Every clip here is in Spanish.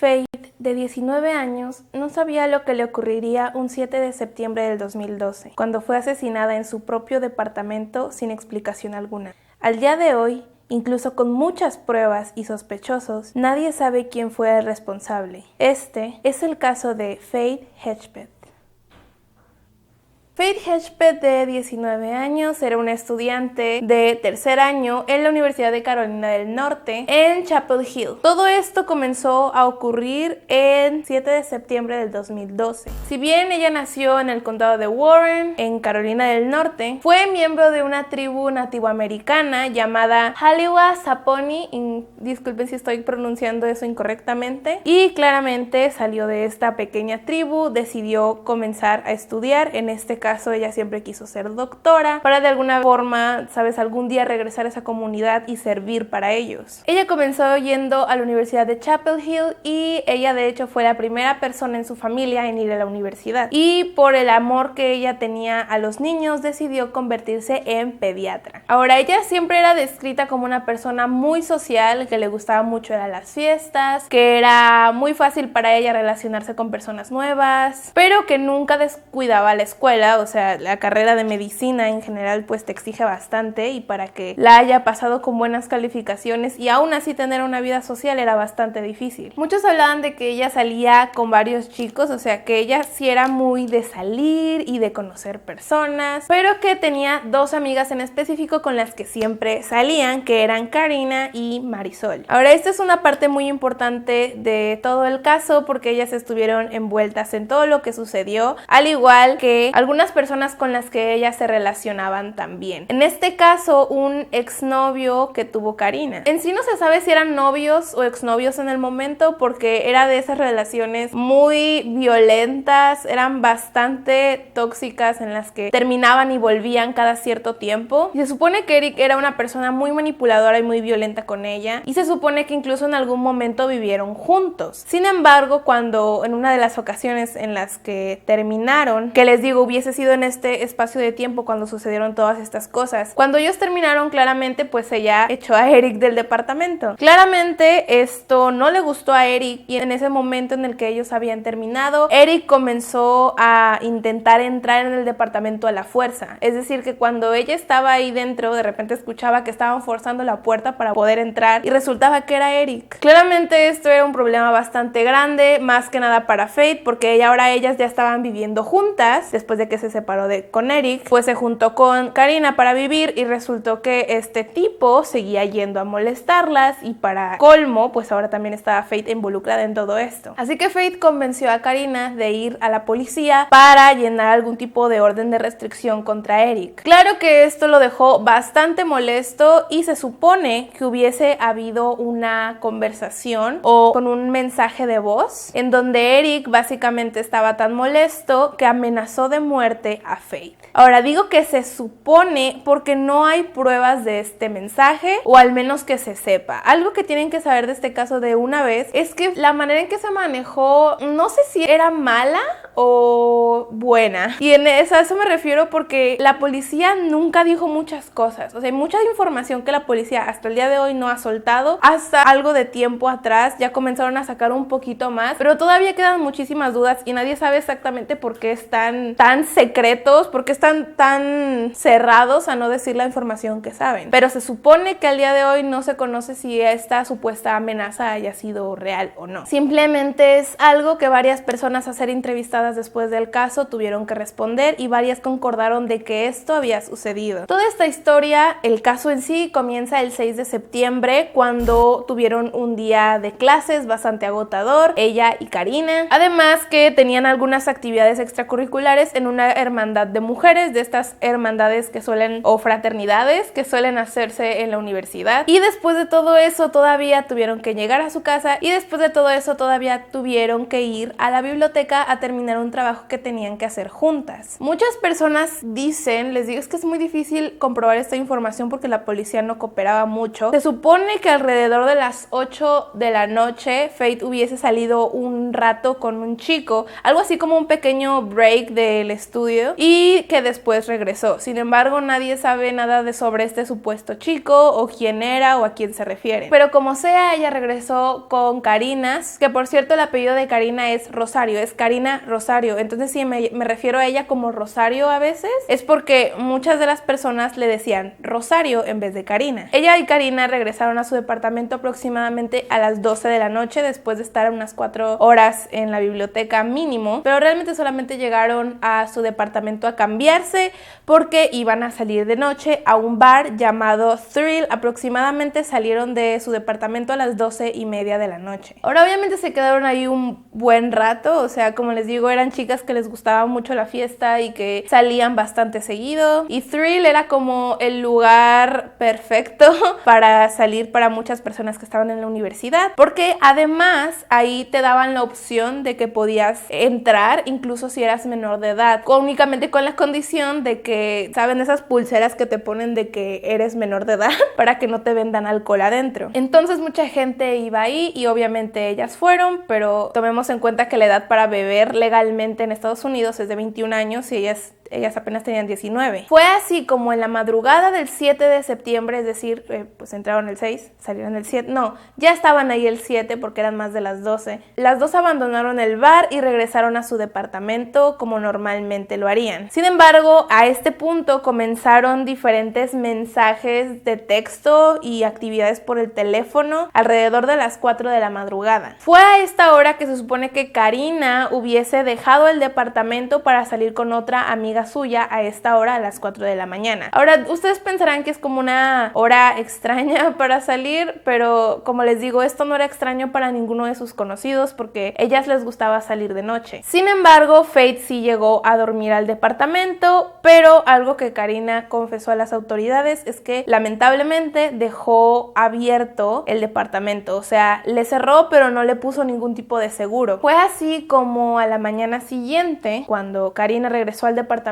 Faith, de 19 años, no sabía lo que le ocurriría un 7 de septiembre del 2012, cuando fue asesinada en su propio departamento sin explicación alguna. Al día de hoy, incluso con muchas pruebas y sospechosos, nadie sabe quién fue el responsable. Este es el caso de Faith Hedgepeth. Faith Hedgepeth, de 19 años, era una estudiante de tercer año en la Universidad de Carolina del Norte, en Chapel Hill. Todo esto comenzó a ocurrir el 7 de septiembre del 2012. Si bien ella nació en el condado de Warren, en Carolina del Norte, fue miembro de una tribu nativoamericana llamada Haliwa Saponi, disculpen si estoy pronunciando eso incorrectamente, y claramente salió de esta pequeña tribu, decidió comenzar a estudiar. En este caso, ella siempre quiso ser doctora para de alguna forma, sabes, algún día regresar a esa comunidad y servir para ellos. Ella comenzó yendo a la Universidad de Chapel Hill y ella de hecho fue la primera persona en su familia en ir a la universidad. Y por el amor que ella tenía a los niños, decidió convertirse en pediatra. Ahora, ella siempre era descrita como una persona muy social, que le gustaba mucho ir a las fiestas, que era muy fácil para ella relacionarse con personas nuevas, pero que nunca descuidaba la escuela. O sea, la carrera de medicina en general pues te exige bastante, y para que la haya pasado con buenas calificaciones y aún así tener una vida social era bastante difícil. Muchos hablaban de que ella salía con varios chicos, o sea que ella sí era muy de salir y de conocer personas, pero que tenía dos amigas en específico con las que siempre salían, que eran Karina y Marisol. Ahora, esta es una parte muy importante de todo el caso porque ellas estuvieron envueltas en todo lo que sucedió, al igual que algunas personas con las que ellas se relacionaban también. En este caso, un exnovio que tuvo Karina. En sí no se sabe si eran novios o exnovios en el momento, porque era de esas relaciones muy violentas, eran bastante tóxicas, en las que terminaban y volvían cada cierto tiempo. Y se supone que Eric era una persona muy manipuladora y muy violenta con ella, y se supone que incluso en algún momento vivieron juntos. Sin embargo, cuando en una de las ocasiones en las que terminaron, que les digo, hubiese sido en este espacio de tiempo cuando sucedieron todas estas cosas, cuando ellos terminaron, claramente pues ella echó a Eric del departamento. Claramente esto no le gustó a Eric, y en ese momento en el que ellos habían terminado, Eric comenzó a intentar entrar en el departamento a la fuerza. Es decir, que cuando ella estaba ahí dentro, de repente escuchaba que estaban forzando la puerta para poder entrar, y resultaba que era Eric. Claramente esto era un problema bastante grande, más que nada para Faith, porque ahora ellas ya estaban viviendo juntas. Después de que se separó con Eric, pues se juntó con Karina para vivir, y resultó que este tipo seguía yendo a molestarlas, y para colmo, pues ahora también estaba Faith involucrada en todo esto. Así que Faith convenció a Karina de ir a la policía para llenar algún tipo de orden de restricción contra Eric. Claro que esto lo dejó bastante molesto, y se supone que hubiese habido una conversación o con un mensaje de voz en donde Eric básicamente estaba tan molesto que amenazó de muerte a Faith. Ahora, digo que se supone porque no hay pruebas de este mensaje, o al menos que se sepa. Algo que tienen que saber de este caso de una vez es que la manera en que se manejó, no sé si era mala o buena. Y a eso me refiero, porque la policía nunca dijo muchas cosas. O sea, hay mucha información que la policía hasta el día de hoy no ha soltado. Hasta algo de tiempo atrás ya comenzaron a sacar un poquito más, pero todavía quedan muchísimas dudas y nadie sabe exactamente por qué están tan secretos, por qué están tan cerrados a no decir la información que saben. Pero se supone que al día de hoy no se conoce si esta supuesta amenaza haya sido real o no. Simplemente es algo que varias personas, a ser entrevistadas después del caso, tuvieron que responder, y varias concordaron de que esto había sucedido. Toda esta historia, el caso en sí, comienza el 6 de septiembre cuando tuvieron un día de clases bastante agotador, ella y Karina. Además que tenían algunas actividades extracurriculares en una hermandad de mujeres, de estas hermandades que suelen, o fraternidades que suelen hacerse en la universidad. Y después de todo eso todavía tuvieron que llegar a su casa, y después de todo eso todavía tuvieron que ir a la biblioteca a terminar tenían un trabajo que tenían que hacer juntas. Muchas personas dicen, les digo, es que es muy difícil comprobar esta información porque la policía no cooperaba mucho. Se supone que alrededor de las 8 de la noche Faith hubiese salido un rato con un chico, algo así como un pequeño break del estudio, y que después regresó. Sin embargo, nadie sabe nada sobre este supuesto chico o quién era o a quién se refiere. Pero como sea, ella regresó con Karina, que por cierto el apellido de Karina es Rosario, es Karina Rosario. Entonces si me refiero a ella como Rosario a veces, es porque muchas de las personas le decían Rosario en vez de Karina. Ella y Karina regresaron a su departamento aproximadamente a las 12 de la noche después de estar unas 4 horas en la biblioteca mínimo, pero realmente solamente llegaron a su departamento a cambiarse porque iban a salir de noche a un bar llamado Thrill. Aproximadamente salieron de su departamento a las 12:30 de la noche. Ahora obviamente se quedaron ahí un buen rato, o sea, como les digo, eran chicas que les gustaba mucho la fiesta y que salían bastante seguido, y Thrill era como el lugar perfecto para salir para muchas personas que estaban en la universidad, porque además ahí te daban la opción de que podías entrar incluso si eras menor de edad, únicamente con la condición de que, ¿saben? Esas pulseras que te ponen de que eres menor de edad para que no te vendan alcohol adentro. Entonces mucha gente iba ahí y obviamente ellas fueron, pero tomemos en cuenta que la edad para beber legalmente en Estados Unidos es de 21 años y ellas apenas tenían 19. Fue así como en la madrugada del 7 de septiembre, es decir, pues entraron el 6, salieron el 7, no, ya estaban ahí el 7 porque eran más de las 12. Las dos abandonaron el bar y regresaron a su departamento como normalmente lo harían. Sin embargo, a este punto comenzaron diferentes mensajes de texto y actividades por el teléfono alrededor de las 4 de la madrugada. Fue a esta hora que se supone que Karina hubiese dejado el departamento para salir con otra amiga suya a esta hora, a las 4 de la mañana. Ahora, ustedes pensarán que es como una hora extraña para salir, pero como les digo, esto no era extraño para ninguno de sus conocidos porque a ellas les gustaba salir de noche. Sin embargo, Faith sí llegó a dormir al departamento, pero algo que Karina confesó a las autoridades es que lamentablemente dejó abierto el departamento, o sea, le cerró pero no le puso ningún tipo de seguro. Fue así como a la mañana siguiente, cuando Karina regresó al departamento,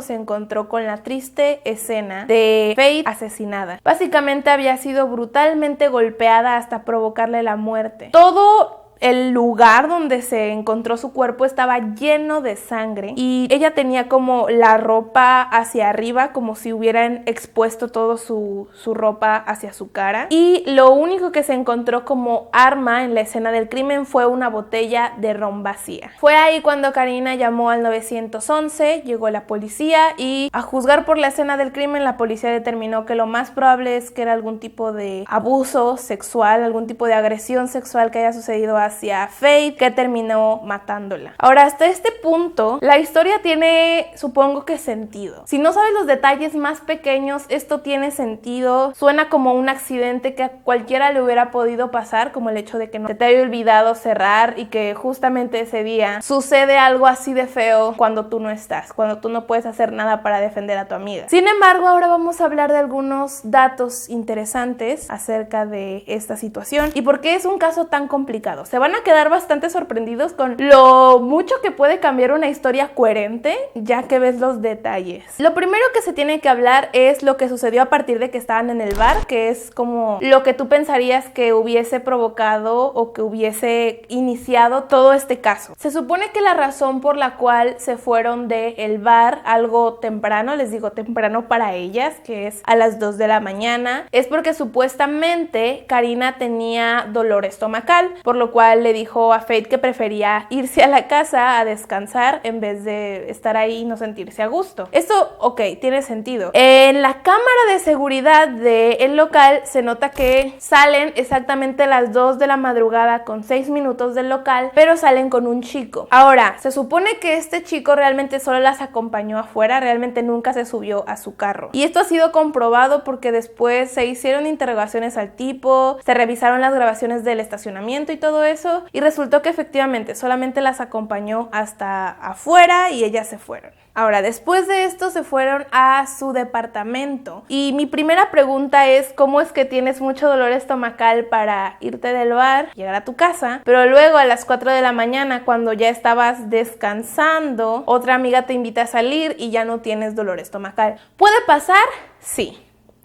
se encontró con la triste escena de Faith asesinada. Básicamente había sido brutalmente golpeada hasta provocarle la muerte. Todo el lugar donde se encontró su cuerpo estaba lleno de sangre y ella tenía como la ropa hacia arriba, como si hubieran expuesto todo su ropa hacia su cara, y lo único que se encontró como arma en la escena del crimen fue una botella de ron vacía. Fue ahí cuando Karina llamó al 911, llegó la policía y, a juzgar por la escena del crimen, la policía determinó que lo más probable es que era algún tipo de abuso sexual, algún tipo de agresión sexual que haya sucedido hacia Faith, que terminó matándola. Ahora, hasta este punto, la historia tiene, supongo que, sentido. Si no sabes los detalles más pequeños, esto tiene sentido. Suena como un accidente que a cualquiera le hubiera podido pasar, como el hecho de que no te haya olvidado cerrar y que justamente ese día sucede algo así de feo cuando tú no estás, cuando tú no puedes hacer nada para defender a tu amiga. Sin embargo, ahora vamos a hablar de algunos datos interesantes acerca de esta situación y por qué es un caso tan complicado. Se van a quedar bastante sorprendidos con lo mucho que puede cambiar una historia coherente ya que ves los detalles. Lo primero que se tiene que hablar es lo que sucedió a partir de que estaban en el bar, que es como lo que tú pensarías que hubiese provocado o que hubiese iniciado todo este caso. Se supone que la razón por la cual se fueron del bar algo temprano, les digo temprano para ellas, que es a las 2 de la mañana, es porque supuestamente Karina tenía dolor estomacal, por lo cual le dijo a Faith que prefería irse a la casa a descansar en vez de estar ahí y no sentirse a gusto. Esto, ok, tiene sentido. En la cámara de seguridad del local se nota que salen exactamente a las 2 de la madrugada con 6 minutos del local, pero salen con un chico. Ahora, se supone que este chico realmente solo las acompañó afuera, realmente nunca se subió a su carro. Y esto ha sido comprobado porque después se hicieron interrogaciones al tipo, se revisaron las grabaciones del estacionamiento y todo eso, eso, y resultó que efectivamente solamente las acompañó hasta afuera y ellas se fueron. Ahora, después de esto se fueron a su departamento y mi primera pregunta es ¿cómo es que tienes mucho dolor estomacal para irte del bar, llegar a tu casa, pero luego a las 4 de la mañana cuando ya estabas descansando, otra amiga te invita a salir y ya no tienes dolor estomacal? ¿Puede pasar? Sí.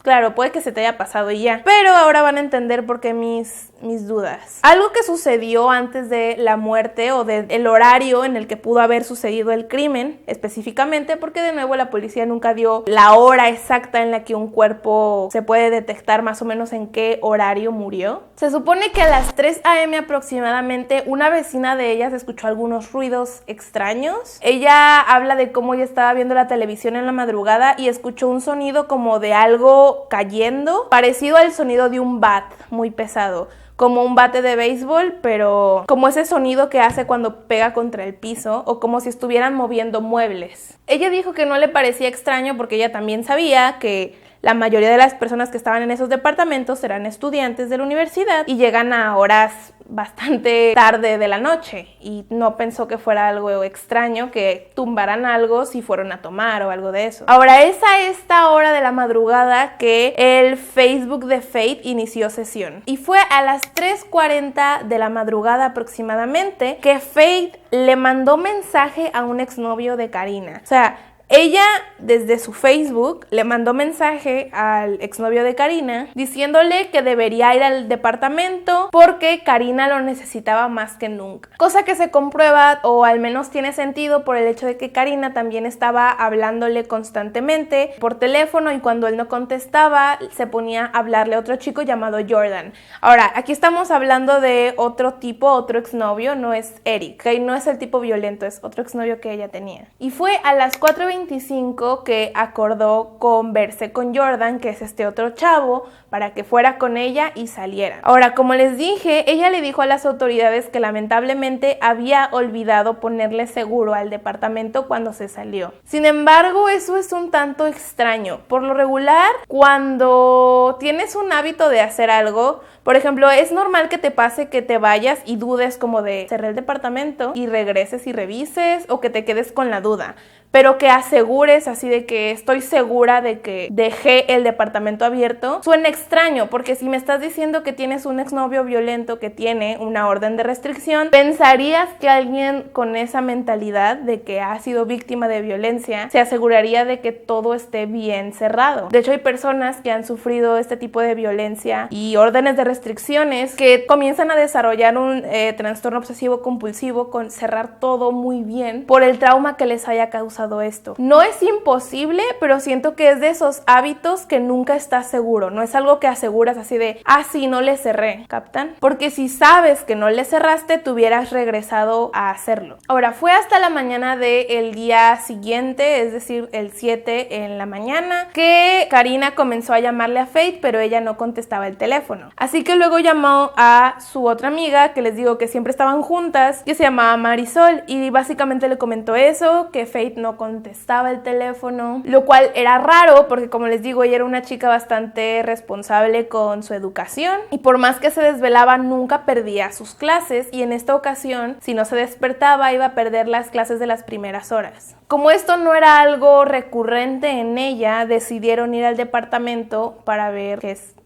Claro, puede que se te haya pasado y ya, pero ahora van a entender por qué mis dudas. Algo que sucedió antes de la muerte o del horario en el que pudo haber sucedido el crimen, específicamente, porque de nuevo la policía nunca dio la hora exacta en la que un cuerpo se puede detectar más o menos en qué horario murió. Se supone que a las 3 a.m. aproximadamente una vecina de ellas escuchó algunos ruidos extraños. Ella habla de cómo ella estaba viendo la televisión en la madrugada y escuchó un sonido como de algo cayendo, parecido al sonido de un bat muy pesado, como un bate de béisbol, pero como ese sonido que hace cuando pega contra el piso o como si estuvieran moviendo muebles. Ella dijo que no le parecía extraño porque ella también sabía que la mayoría de las personas que estaban en esos departamentos eran estudiantes de la universidad y llegan a horas bastante tarde de la noche y no pensó que fuera algo extraño que tumbaran algo si fueron a tomar o algo de eso. Ahora, es a esta hora de la madrugada que el Facebook de Faith inició sesión y fue a las 3:40 de la madrugada aproximadamente que Faith le mandó mensaje a un exnovio de Karina. O sea, ella desde su Facebook le mandó mensaje al exnovio de Karina diciéndole que debería ir al departamento porque Karina lo necesitaba más que nunca. Cosa que se comprueba o al menos tiene sentido por el hecho de que Karina también estaba hablándole constantemente por teléfono y cuando él no contestaba se ponía a hablarle a otro chico llamado Jordan. Ahora, aquí estamos hablando de otro tipo, otro exnovio, no es Eric, ¿okay? No es el tipo violento, es otro exnovio que ella tenía. Y fue a las 4:25 que acordó con verse con Jordan, que es este otro chavo, para que fuera con ella y salieran. Ahora, como les dije, ella le dijo a las autoridades que lamentablemente había olvidado ponerle seguro al departamento cuando se salió. Sin embargo, eso es un tanto extraño. Por lo regular, cuando tienes un hábito de hacer algo, por ejemplo, es normal que te pase que te vayas y dudes como de cerré el departamento y regreses y revises o que te quedes con la duda. Pero que asegures así de que estoy segura de que dejé el departamento abierto, suena extraño, porque si me estás diciendo que tienes un exnovio violento que tiene una orden de restricción, pensarías que alguien con esa mentalidad de que ha sido víctima de violencia se aseguraría de que todo esté bien cerrado. De hecho, hay personas que han sufrido este tipo de violencia y órdenes de restricciones que comienzan a desarrollar un trastorno obsesivo compulsivo con cerrar todo muy bien por el trauma que les haya causado esto. No es imposible, pero siento que es de esos hábitos que nunca estás seguro. No es algo que aseguras así de, sí, no le cerré, ¿captan? Porque si sabes que no le cerraste, te hubieras regresado a hacerlo. Ahora, fue hasta la mañana del día siguiente, es decir, el 7 en la mañana, que Karina comenzó a llamarle a Faith, pero ella no contestaba el teléfono. Así que luego llamó a su otra amiga, que les digo que siempre estaban juntas, que se llamaba Marisol, y básicamente le comentó eso, que Faith no contestaba el teléfono, lo cual era raro porque, como les digo, ella era una chica bastante responsable con su educación y por más que se desvelaba nunca perdía sus clases, y en esta ocasión si no se despertaba iba a perder las clases de las primeras horas. Como esto no era algo recurrente en ella, decidieron ir al departamento para ver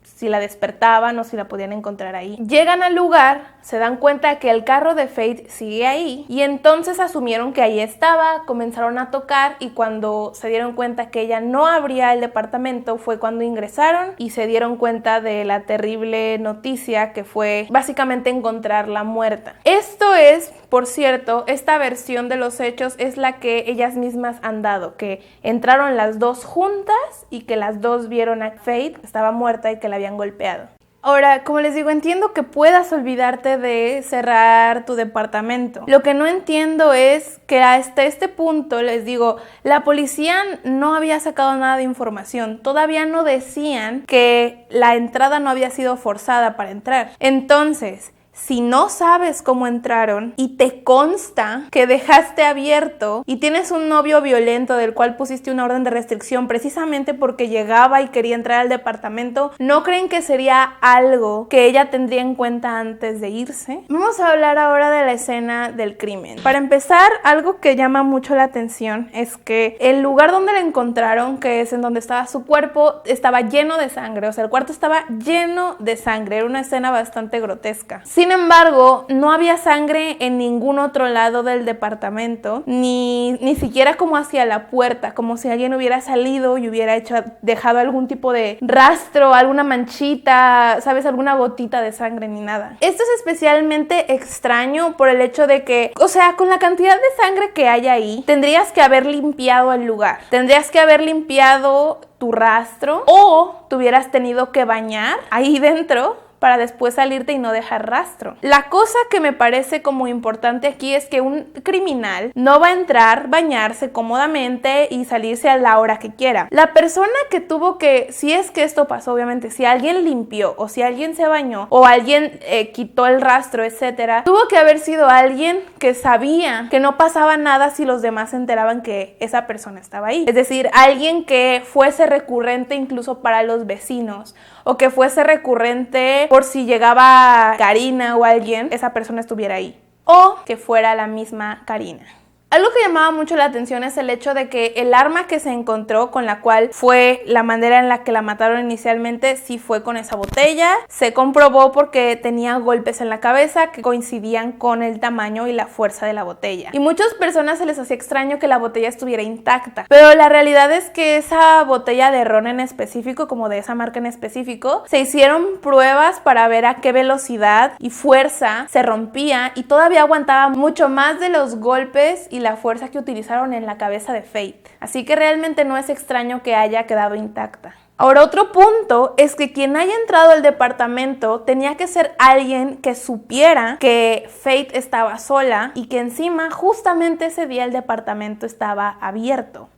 si la despertaban o si la podían encontrar ahí. Llegan al lugar, se dan cuenta que el carro de Faith sigue ahí y entonces asumieron que ahí estaba, comenzaron a tocar y cuando se dieron cuenta que ella no abría el departamento fue cuando ingresaron y se dieron cuenta de la terrible noticia que fue básicamente encontrarla muerta. Esto es, por cierto, esta versión de los hechos es la que ellas mismas han dado, que entraron las dos juntas y que las dos vieron a Faith, que estaba muerta y que la habían golpeado. Ahora, como les digo, entiendo que puedas olvidarte de cerrar tu departamento. Lo que no entiendo es que hasta este punto, les digo, la policía no había sacado nada de información. Todavía no decían que la entrada no había sido forzada para entrar. Entonces, Si no sabes cómo entraron y te consta que dejaste abierto y tienes un novio violento del cual pusiste una orden de restricción precisamente porque llegaba y quería entrar al departamento, ¿no creen que sería algo que ella tendría en cuenta antes de irse? Vamos a hablar ahora de la escena del crimen. Para empezar, algo que llama mucho la atención es que el lugar donde la encontraron, que es en donde estaba su cuerpo, estaba lleno de sangre. O sea, el cuarto estaba lleno de sangre. Era una escena bastante grotesca. Sin embargo, no había sangre en ningún otro lado del departamento, ni siquiera como hacia la puerta, como si alguien hubiera salido y hubiera dejado algún tipo de rastro, alguna manchita, ¿sabes? Alguna gotita de sangre ni nada. Esto es especialmente extraño por el hecho de que, o sea, con la cantidad de sangre que hay ahí, tendrías que haber limpiado el lugar. Tendrías que haber limpiado tu rastro o te hubieras tenido que bañar ahí dentro para después salirte y no dejar rastro. La cosa que me parece como importante aquí es que un criminal no va a entrar, bañarse cómodamente y salirse a la hora que quiera. La persona que tuvo que, si es que esto pasó, obviamente, si alguien limpió o si alguien se bañó o alguien quitó el rastro, etcétera, tuvo que haber sido alguien que sabía que no pasaba nada si los demás se enteraban que esa persona estaba ahí. Es decir, alguien que fuese recurrente incluso para los vecinos o que fuese recurrente por si llegaba Karina o alguien, esa persona estuviera ahí. O que fuera la misma Karina. Algo que llamaba mucho la atención es el hecho de que el arma que se encontró, con la cual fue la manera en la que la mataron inicialmente, sí fue con esa botella. Se comprobó porque tenía golpes en la cabeza que coincidían con el tamaño y la fuerza de la botella. Y muchas personas se les hacía extraño que la botella estuviera intacta. Pero la realidad es que esa botella de ron en específico, como de esa marca en específico, se hicieron pruebas para ver a qué velocidad y fuerza se rompía y todavía aguantaba mucho más de los golpes y la fuerza que utilizaron en la cabeza de Faith. Así que realmente no es extraño que haya quedado intacta. Ahora, otro punto es que quien haya entrado al departamento tenía que ser alguien que supiera que Faith estaba sola y que encima justamente ese día el departamento estaba abierto.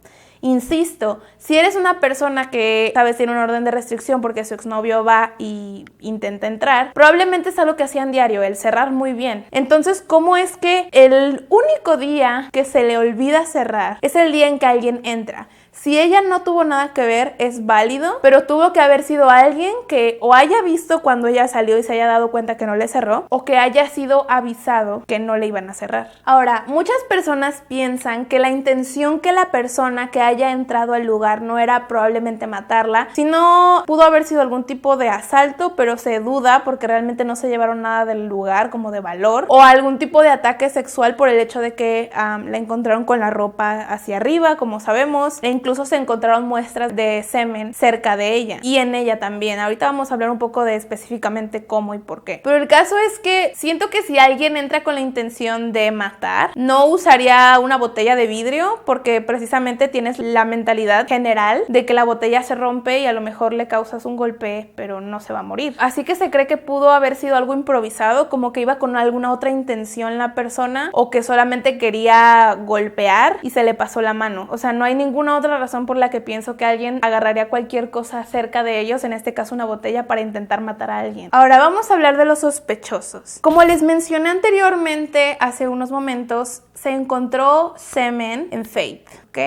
Insisto, si eres una persona que, sabes, tiene una orden de restricción porque su exnovio va y intenta entrar, probablemente es algo que hacían diario, el cerrar muy bien. Entonces, ¿cómo es que el único día que se le olvida cerrar es el día en que alguien entra? Si ella no tuvo nada que ver, es válido, pero tuvo que haber sido alguien que o haya visto cuando ella salió y se haya dado cuenta que no le cerró, o que haya sido avisado que no le iban a cerrar. Ahora, muchas personas piensan que la intención que la persona que haya entrado al lugar no era probablemente matarla, sino pudo haber sido algún tipo de asalto, pero se duda porque realmente no se llevaron nada del lugar como de valor, o algún tipo de ataque sexual por el hecho de que la encontraron con la ropa hacia arriba, como sabemos, incluso se encontraron muestras de semen cerca de ella y en ella también. Ahorita vamos a hablar un poco de específicamente cómo y por qué. Pero el caso es que siento que si alguien entra con la intención de matar, no usaría una botella de vidrio porque precisamente tienes la mentalidad general de que la botella se rompe y a lo mejor le causas un golpe, pero no se va a morir. Así que se cree que pudo haber sido algo improvisado, como que iba con alguna otra intención la persona o que solamente quería golpear y se le pasó la mano. O sea, no hay ninguna otra razón por la que pienso que alguien agarraría cualquier cosa cerca de ellos, en este caso una botella, para intentar matar a alguien. Ahora vamos a hablar de los sospechosos. Como les mencioné anteriormente, hace unos momentos, se encontró semen en Faith, ¿ok?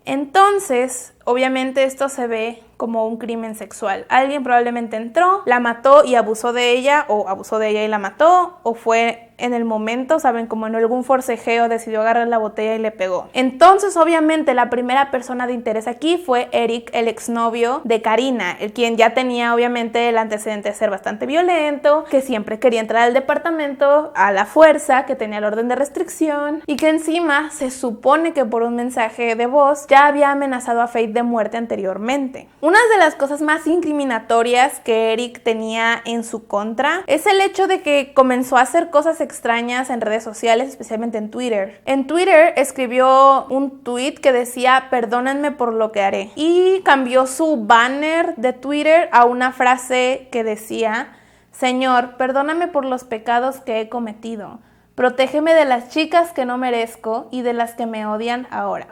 Entonces, obviamente esto se ve como un crimen sexual. Alguien probablemente entró, la mató y abusó de ella, o abusó de ella y la mató, o fue en el momento, saben, como en algún forcejeo decidió agarrar la botella y le pegó. Entonces, obviamente, la primera persona de interés aquí fue Eric, el exnovio de Karina, el quien ya tenía, obviamente, el antecedente de ser bastante violento, que siempre quería entrar al departamento a la fuerza, que tenía el orden de restricción y que encima se supone que por un mensaje de voz ya había amenazado a Faith de muerte anteriormente. Una de las cosas más incriminatorias que Eric tenía en su contra es el hecho de que comenzó a hacer cosas extrañas en redes sociales, especialmente en Twitter. En Twitter escribió un tweet que decía "perdónenme por lo que haré" y cambió su banner de Twitter a una frase que decía "Señor, perdóname por los pecados que he cometido. Protégeme de las chicas que no merezco y de las que me odian ahora".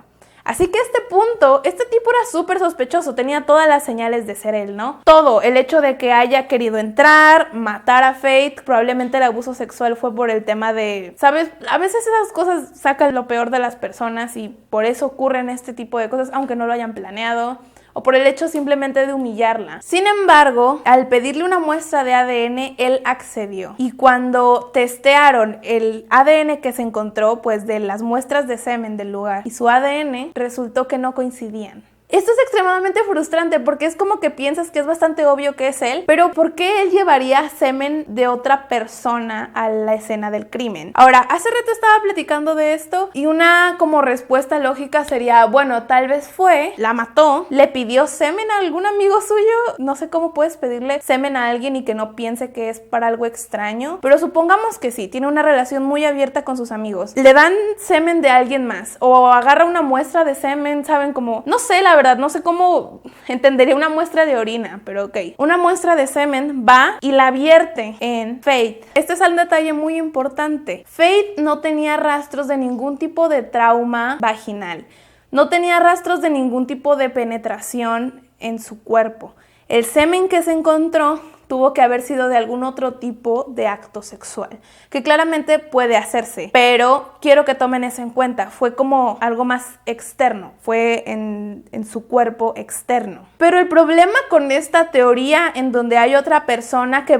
Así que a este punto, este tipo era súper sospechoso, tenía todas las señales de ser él, ¿no? Todo, el hecho de que haya querido entrar, matar a Faith, probablemente el abuso sexual fue por el tema de, ¿sabes? A veces esas cosas sacan lo peor de las personas y por eso ocurren este tipo de cosas, aunque no lo hayan planeado, o por el hecho simplemente de humillarla. Sin embargo, al pedirle una muestra de ADN, él accedió. Y cuando testearon el ADN que se encontró, pues de las muestras de semen del lugar y su ADN, resultó que no coincidían. Esto es extremadamente frustrante porque es como que piensas que es bastante obvio que es él, pero ¿por qué él llevaría semen de otra persona a la escena del crimen? Ahora, hace rato estaba platicando de esto y una como respuesta lógica sería, bueno, tal vez fue, la mató, le pidió semen a algún amigo suyo, no sé cómo puedes pedirle semen a alguien y que no piense que es para algo extraño, pero supongamos que sí, tiene una relación muy abierta con sus amigos, le dan semen de alguien más o agarra una muestra de semen, ¿saben? Como, no sé, la verdad, no sé cómo entendería una muestra de orina, pero ok. Una muestra de semen va y la vierte en Faith. Este es un detalle muy importante. Faith no tenía rastros de ningún tipo de trauma vaginal. No tenía rastros de ningún tipo de penetración en su cuerpo. El semen que se encontró tuvo que haber sido de algún otro tipo de acto sexual, que claramente puede hacerse, pero quiero que tomen eso en cuenta, fue como algo más externo, fue en su cuerpo externo. Pero el problema con esta teoría en donde hay otra persona que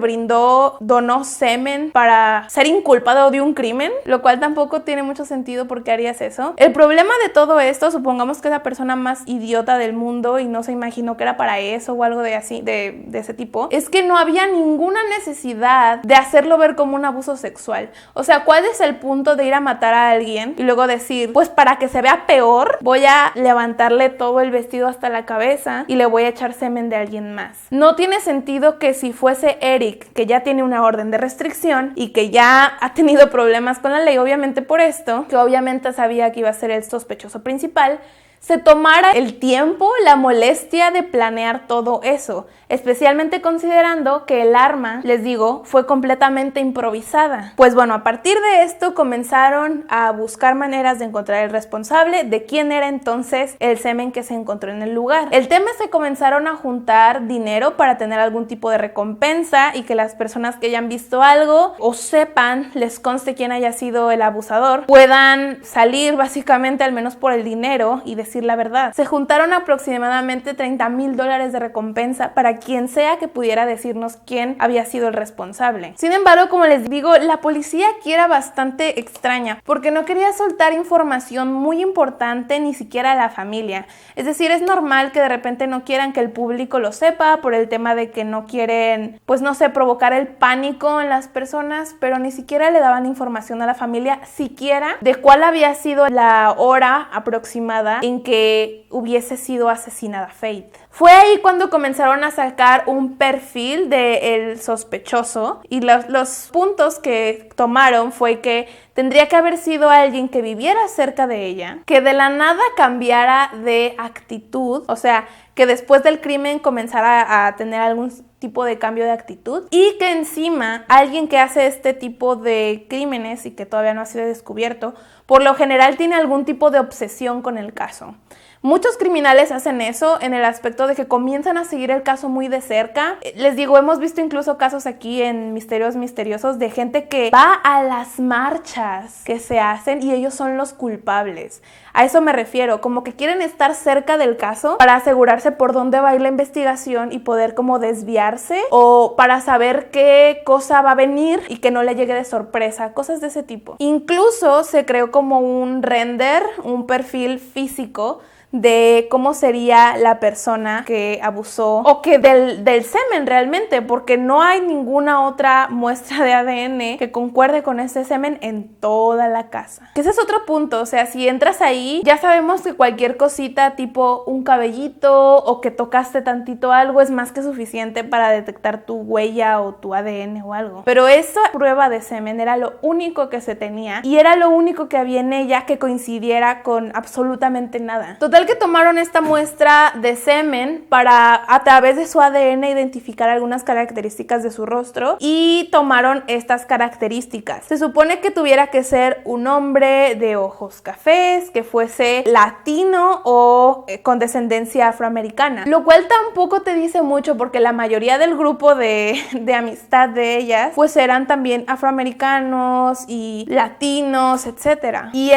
donó semen para ser inculpado de un crimen, lo cual tampoco tiene mucho sentido porque harías eso. El problema de todo esto, supongamos que es la persona más idiota del mundo y no se imaginó que era para eso o algo de así, de ese tipo, es que no había ninguna necesidad de hacerlo ver como un abuso sexual. O sea, ¿cuál es el punto de ir a matar a alguien y luego decir, pues para que se vea peor, voy a levantarle todo el vestido hasta la cabeza y le voy a echar semen de alguien más? No tiene sentido que si fuese Eric, que ya tiene una orden de restricción y que ya ha tenido problemas con la ley, obviamente por esto, que obviamente sabía que iba a ser el sospechoso principal, se tomara el tiempo, la molestia de planear todo eso, especialmente considerando que el arma, les digo, fue completamente improvisada. Pues bueno, a partir de esto comenzaron a buscar maneras de encontrar el responsable de quién era entonces el semen que se encontró en el lugar. El tema es que comenzaron a juntar dinero para tener algún tipo de recompensa y que las personas que hayan visto algo o sepan, les conste quién haya sido el abusador, puedan salir básicamente al menos por el dinero y decir la verdad. Se juntaron aproximadamente $30,000 de recompensa para quien sea que pudiera decirnos quién había sido el responsable. Sin embargo, como les digo, la policía aquí era bastante extraña porque no quería soltar información muy importante ni siquiera a la familia. Es decir, es normal que de repente no quieran que el público lo sepa por el tema de que no quieren, pues no sé, provocar el pánico en las personas, pero ni siquiera le daban información a la familia, siquiera de cuál había sido la hora aproximada en que hubiese sido asesinada Faith. Fue ahí cuando comenzaron a sacar un perfil del sospechoso y los puntos que tomaron fue que tendría que haber sido alguien que viviera cerca de ella, que de la nada cambiara de actitud, o sea, que después del crimen comenzara a tener algún tipo de cambio de actitud y que encima alguien que hace este tipo de crímenes y que todavía no ha sido descubierto, por lo general tiene algún tipo de obsesión con el caso. Muchos criminales hacen eso en el aspecto de que comienzan a seguir el caso muy de cerca. Les digo, hemos visto incluso casos aquí en Misterios Misteriosos de gente que va a las marchas que se hacen y ellos son los culpables. A eso me refiero, como que quieren estar cerca del caso para asegurarse por dónde va a ir la investigación y poder como desviarse o para saber qué cosa va a venir y que no le llegue de sorpresa, cosas de ese tipo. Incluso se creó como un render, un perfil físico de cómo sería la persona que abusó o que del semen realmente, porque no hay ninguna otra muestra de ADN que concuerde con ese semen en toda la casa. Que ese es otro punto, o sea, si entras ahí, ya sabemos que cualquier cosita tipo un cabellito o que tocaste tantito algo es más que suficiente para detectar tu huella o tu ADN o algo. Pero esa prueba de semen era lo único que se tenía y era lo único que había en ella que coincidiera con absolutamente nada. Total Total que tomaron esta muestra de semen para, a través de su ADN, identificar algunas características de su rostro y tomaron estas características. Se supone que tuviera que ser un hombre de ojos cafés, que fuese latino o con descendencia afroamericana, lo cual tampoco te dice mucho porque la mayoría del grupo de amistad de ellas pues eran también afroamericanos y latinos, etcétera. Y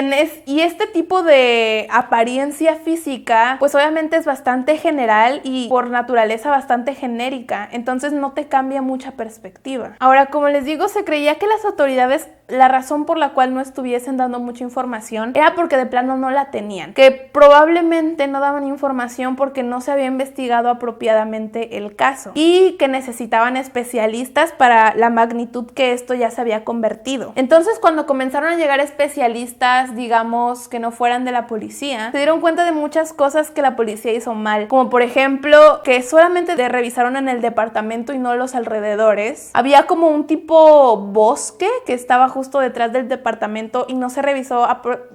este tipo de apariencia física pues obviamente es bastante general y por naturaleza bastante genérica, entonces no te cambia mucha perspectiva. Ahora, como les digo, se creía que las autoridades, la razón por la cual no estuviesen dando mucha información era porque de plano no la tenían, que probablemente no daban información porque no se había investigado apropiadamente el caso y que necesitaban especialistas para la magnitud que esto ya se había convertido. Entonces, cuando comenzaron a llegar especialistas, digamos, que no fueran de la policía, se dieron cuenta de muchas cosas que la policía hizo mal, como por ejemplo que solamente revisaron en el departamento y no los alrededores. Había como un tipo bosque que estaba justo detrás del departamento y no se revisó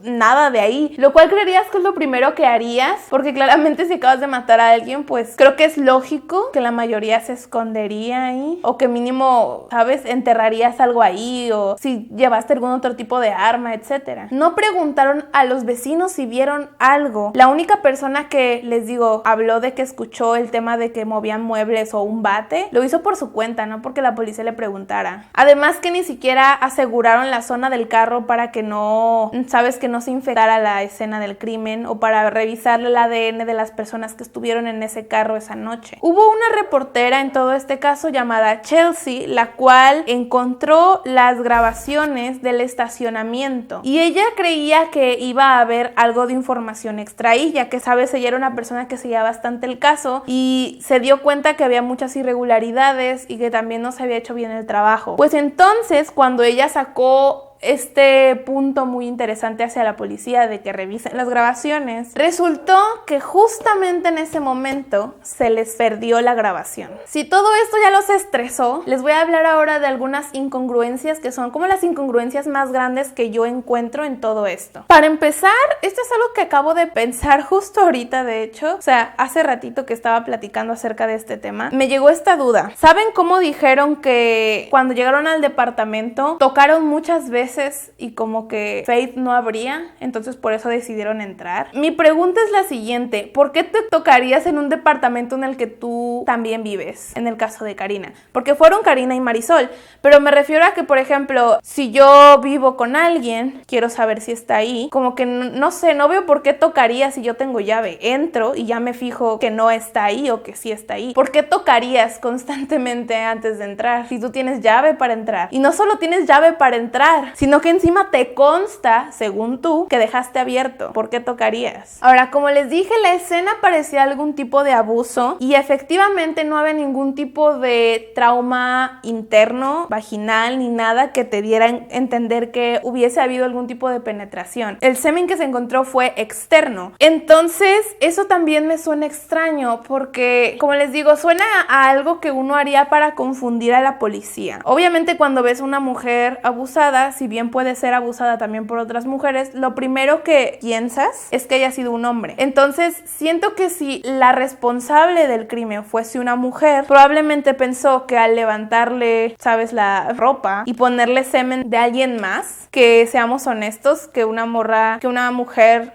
nada de ahí, lo cual creerías que es lo primero que harías, porque claramente si acabas de matar a alguien, pues creo que es lógico que la mayoría se escondería ahí, o que mínimo, ¿sabes?, enterrarías algo ahí, o si llevaste algún otro tipo de arma, etcétera. No preguntaron a los vecinos si vieron algo. La única persona que, les digo, habló de que escuchó el tema de que movían muebles o un bate, lo hizo por su cuenta, no porque la policía le preguntara. Además que ni siquiera aseguraron la zona del carro para que no, sabes, que no se infectara la escena del crimen, o para revisar el ADN de las personas que estuvieron en ese carro esa noche. Hubo una reportera en todo este caso llamada Chelsea, la cual encontró las grabaciones del estacionamiento y ella creía que iba a haber algo de información extra ahí, ya que, sabes, ella era una persona que seguía bastante el caso y se dio cuenta que había muchas irregularidades y que también no se había hecho bien el trabajo. Pues entonces, cuando ella sacó este punto muy interesante hacia la policía de que revisen las grabaciones, resultó que justamente en ese momento se les perdió la grabación. Si todo esto ya los estresó, les voy a hablar ahora de algunas incongruencias que son como las incongruencias más grandes que yo encuentro en todo esto. Para empezar, esto es algo que acabo de pensar justo ahorita, de hecho, o sea, hace ratito que estaba platicando acerca de este tema, me llegó esta duda. ¿Saben cómo dijeron que cuando llegaron al departamento tocaron muchas veces y como que Faith no abría, entonces por eso decidieron entrar? Mi pregunta es la siguiente: ¿por qué te tocarías en un departamento en el que tú también vives? En el caso de Karina, porque fueron Karina y Marisol, pero me refiero a que, por ejemplo, si yo vivo con alguien, quiero saber si está ahí, como que no sé, no veo por qué tocaría si yo tengo llave. Entro y ya me fijo que no está ahí o que sí está ahí. ¿Por qué tocarías constantemente antes de entrar si tú tienes llave para entrar? Y no solo tienes llave para entrar, sino que encima te consta, según tú, que dejaste abierto. ¿Por qué tocarías? Ahora, como les dije, la escena parecía algún tipo de abuso y efectivamente no había ningún tipo de trauma interno, vaginal, ni nada que te diera a entender que hubiese habido algún tipo de penetración. El semen que se encontró fue externo. Entonces, eso también me suena extraño porque, como les digo, suena a algo que uno haría para confundir a la policía. Obviamente, cuando ves a una mujer abusada, si bien puede ser abusada también por otras mujeres, lo primero que piensas es que haya sido un hombre. Entonces, siento que si la responsable del crimen fuese una mujer, probablemente pensó que al levantarle, sabes, la ropa y ponerle semen de alguien más, que seamos honestos, que una mujer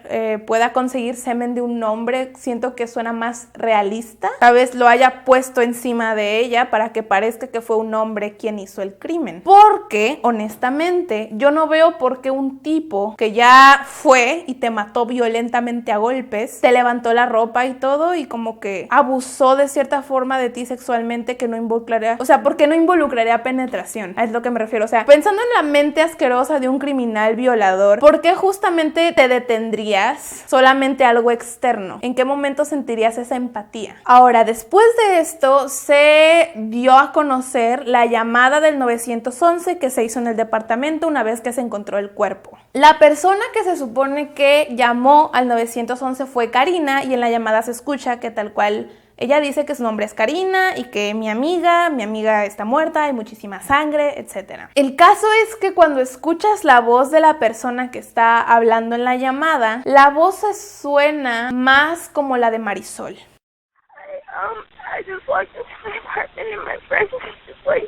pueda conseguir semen de un hombre, siento que suena más realista. Sabes, lo haya puesto encima de ella para que parezca que fue un hombre quien hizo el crimen. Porque, honestamente, yo no veo por qué un tipo que ya fue y te mató violentamente a golpes, te levantó la ropa y todo y como que abusó de cierta forma de ti sexualmente, que no involucraría, o sea, ¿por qué no involucraría penetración? Es lo que me refiero. O sea, pensando en la mente asquerosa de un criminal violador, ¿por qué justamente te detendrías solamente algo externo? ¿En qué momento sentirías esa empatía? Ahora, después de esto, se dio a conocer la llamada del 911 que se hizo en el departamento una vez que se encontró el cuerpo. La persona que se supone que llamó al 911 fue Karina y en la llamada se escucha que tal cual Ella dice que su nombre es Karina y que mi amiga está muerta, hay muchísima sangre, etc. El caso es que cuando escuchas la voz de la persona que está hablando en la llamada, la voz se suena más como la de Marisol. I just walked into my apartment and my friend was just like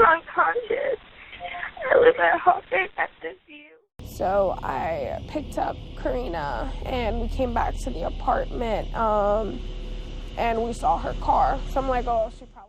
unconscious. I live at Hawthorne at the View. So I picked up Karina and we came back to the apartment and we saw her car. So I'm like, oh, she probably...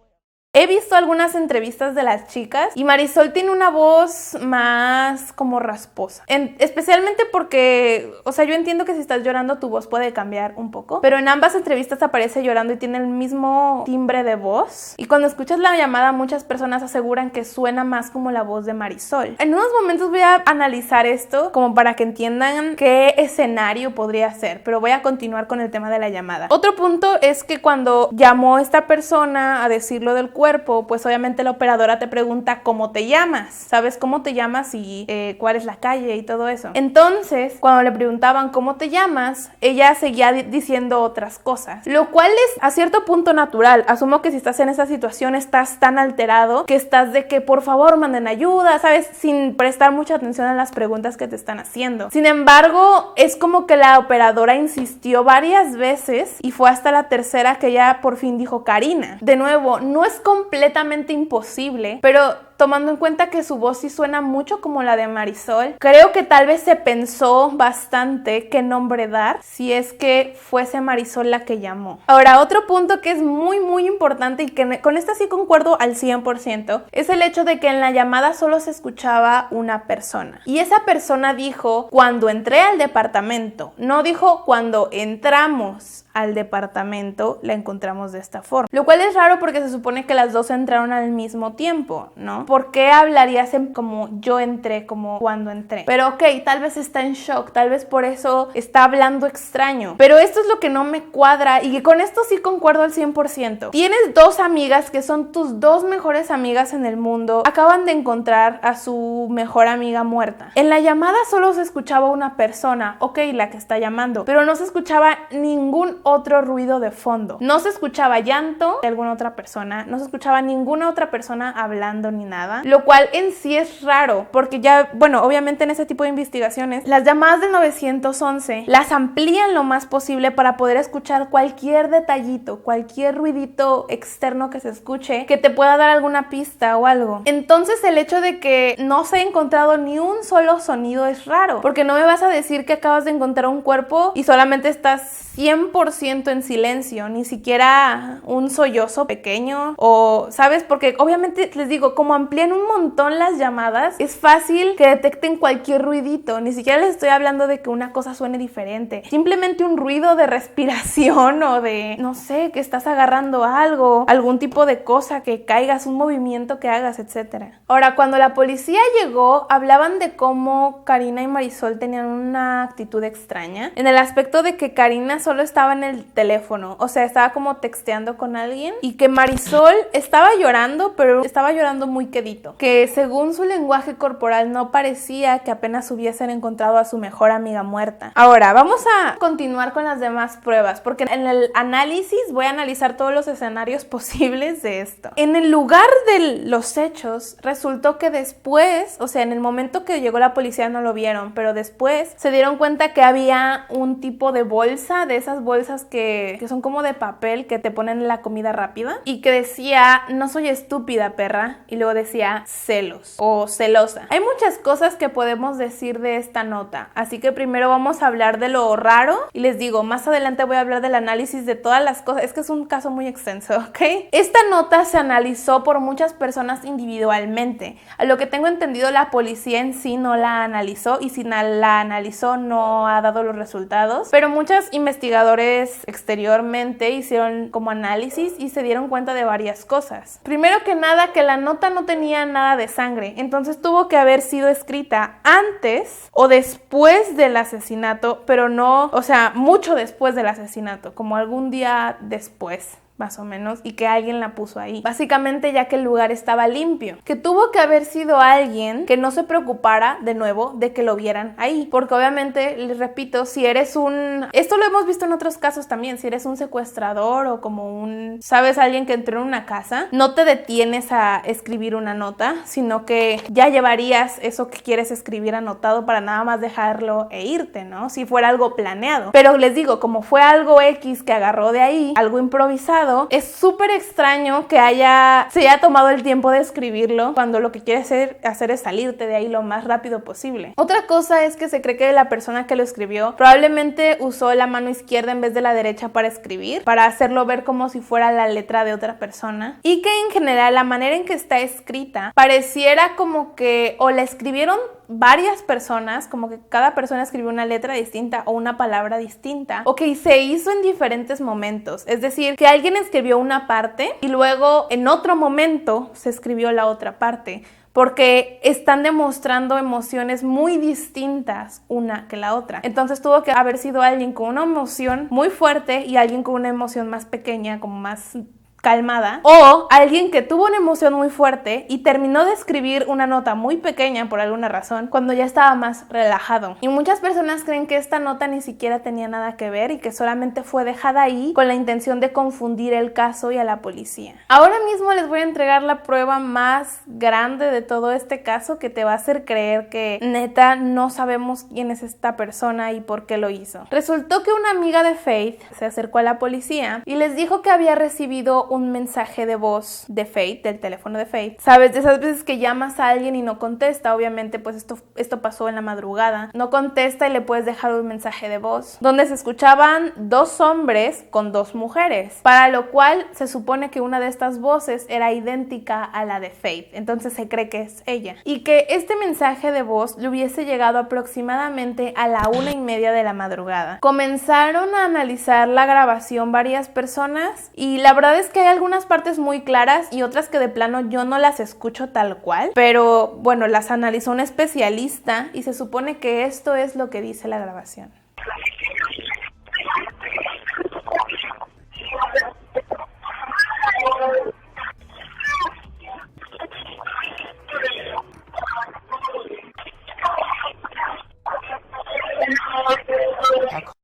He visto algunas entrevistas de las chicas y Marisol tiene una voz más como rasposa. Especialmente porque, o sea, yo entiendo que si estás llorando tu voz puede cambiar un poco, pero en ambas entrevistas aparece llorando y tiene el mismo timbre de voz. Y cuando escuchas la llamada, muchas personas aseguran que suena más como la voz de Marisol. En unos momentos voy a analizar esto como para que entiendan qué escenario podría ser, pero voy a continuar con el tema de la llamada. Otro punto es que cuando llamó esta persona a decirlo del cuerpo, pues obviamente la operadora te pregunta cómo te llamas, ¿sabes cómo te llamas y cuál es la calle y todo eso? Entonces, cuando le preguntaban cómo te llamas, ella seguía diciendo otras cosas, lo cual es a cierto punto natural. Asumo que si estás en esa situación estás tan alterado que estás de que por favor manden ayuda, ¿sabes? Sin prestar mucha atención a las preguntas que te están haciendo. Sin embargo, es como que la operadora insistió varias veces y fue hasta la tercera que ella por fin dijo Karina. De nuevo, no es completamente imposible, pero tomando en cuenta que su voz sí suena mucho como la de Marisol, creo que tal vez se pensó bastante qué nombre dar si es que fuese Marisol la que llamó. Ahora, otro punto que es muy importante y que con esta sí concuerdo al 100% es el hecho de que en la llamada solo se escuchaba una persona. Y esa persona dijo cuando entré al departamento, no dijo cuando entramos al departamento la encontramos de esta forma. Lo cual es raro porque se supone que las dos entraron al mismo tiempo, ¿no? ¿Por qué hablarías como yo entré, como cuando entré? Pero ok, tal vez está en shock, tal vez por eso está hablando extraño. Pero esto es lo que no me cuadra y que con esto sí concuerdo al 100%. Tienes dos amigas que son tus dos mejores amigas en el mundo. Acaban de encontrar a su mejor amiga muerta. En la llamada solo se escuchaba una persona, ok, la que está llamando, pero no se escuchaba ningún otro ruido de fondo. No se escuchaba llanto de alguna otra persona, no se escuchaba ninguna otra persona hablando ni nada, lo cual en sí es raro, porque ya, bueno, obviamente en ese tipo de investigaciones, las llamadas del 911 las amplían lo más posible para poder escuchar cualquier detallito, cualquier ruidito externo que se escuche, que te pueda dar alguna pista o algo. Entonces el hecho de que no se ha encontrado ni un solo sonido es raro, porque no me vas a decir que acabas de encontrar un cuerpo y solamente estás 100% en silencio, ni siquiera un sollozo pequeño o, ¿sabes? Porque obviamente les digo, como amplían un montón las llamadas, es fácil que detecten cualquier ruidito. Ni siquiera les estoy hablando de que una cosa suene diferente, simplemente un ruido de respiración o de, no sé, que estás agarrando algo, algún tipo de cosa, que caigas, un movimiento que hagas, etc. Ahora, cuando la policía llegó, hablaban de cómo Karina y Marisol tenían una actitud extraña, en el aspecto de que Karina solo estaba en el teléfono, o sea, estaba como texteando con alguien, y que Marisol estaba llorando, pero estaba llorando muy quedito, que según su lenguaje corporal no parecía que apenas hubiesen encontrado a su mejor amiga muerta. Ahora, vamos a continuar con las demás pruebas, porque en el análisis voy a analizar todos los escenarios posibles de esto. En el lugar de los hechos, resultó que después, o sea, en el momento que llegó la policía no lo vieron, pero después se dieron cuenta que había un tipo de bolsa, de esas bolsas que son como de papel que te ponen la comida rápida, y que decía, no soy estúpida, perra, y luego decía celos o celosa. Hay muchas cosas que podemos decir de esta nota, así que primero vamos a hablar de lo raro y les digo, más adelante voy a hablar del análisis de todas las cosas, es que es un caso muy extenso, ¿ok? Esta nota se analizó por muchas personas individualmente. A lo que tengo entendido, la policía en sí no la analizó, y si la analizó no ha dado los resultados, pero muchos investigadores exteriormente hicieron como análisis y se dieron cuenta de varias cosas. Primero que nada, que la nota no tenía nada de sangre, entonces tuvo que haber sido escrita antes o después del asesinato, pero no, o sea, mucho después del asesinato, como algún día después, más o menos, y que alguien la puso ahí. Básicamente ya que el lugar estaba limpio. Que tuvo que haber sido alguien que no se preocupara, de nuevo, de que lo vieran ahí. Porque obviamente, les repito, si eres un... Esto lo hemos visto en otros casos también. Si eres un secuestrador o como ¿sabes? Alguien que entró en una casa, no te detienes a escribir una nota, sino que ya llevarías eso que quieres escribir anotado para nada más dejarlo e irte, ¿no? Si fuera algo planeado. Pero les digo, como fue algo X que agarró de ahí, algo improvisado, es súper extraño que se haya tomado el tiempo de escribirlo cuando lo que quieres hacer es salirte de ahí lo más rápido posible. Otra cosa es que se cree que la persona que lo escribió probablemente usó la mano izquierda en vez de la derecha para escribir, para hacerlo ver como si fuera la letra de otra persona, y que en general la manera en que está escrita pareciera como que o la escribieron varias personas, como que cada persona escribió una letra distinta o una palabra distinta, o que se hizo en diferentes momentos. Es decir, que alguien escribió una parte y luego en otro momento se escribió la otra parte, porque están demostrando emociones muy distintas una que la otra. Entonces tuvo que haber sido alguien con una emoción muy fuerte y alguien con una emoción más pequeña, como más calmada, o alguien que tuvo una emoción muy fuerte y terminó de escribir una nota muy pequeña por alguna razón cuando ya estaba más relajado. Y muchas personas creen que esta nota ni siquiera tenía nada que ver y que solamente fue dejada ahí con la intención de confundir el caso y a la policía. Ahora mismo les voy a entregar la prueba más grande de todo este caso, que te va a hacer creer que neta no sabemos quién es esta persona y por qué lo hizo. Resultó que una amiga de Faith se acercó a la policía y les dijo que había recibido un mensaje de voz de Faith, del teléfono de Faith. ¿Sabes? De esas veces que llamas a alguien y no contesta. Obviamente, pues esto pasó en la madrugada. No contesta y le puedes dejar un mensaje de voz donde se escuchaban 2 hombres con 2 mujeres, para lo cual se supone que una de estas voces era idéntica a la de Faith. Entonces se cree que es ella. Y que este mensaje de voz le hubiese llegado aproximadamente a la 1:30 de la madrugada. Comenzaron a analizar la grabación varias personas y la verdad es que hay algunas partes muy claras y otras que de plano yo no las escucho tal cual, pero bueno, las analizó un especialista y se supone que esto es lo que dice la grabación.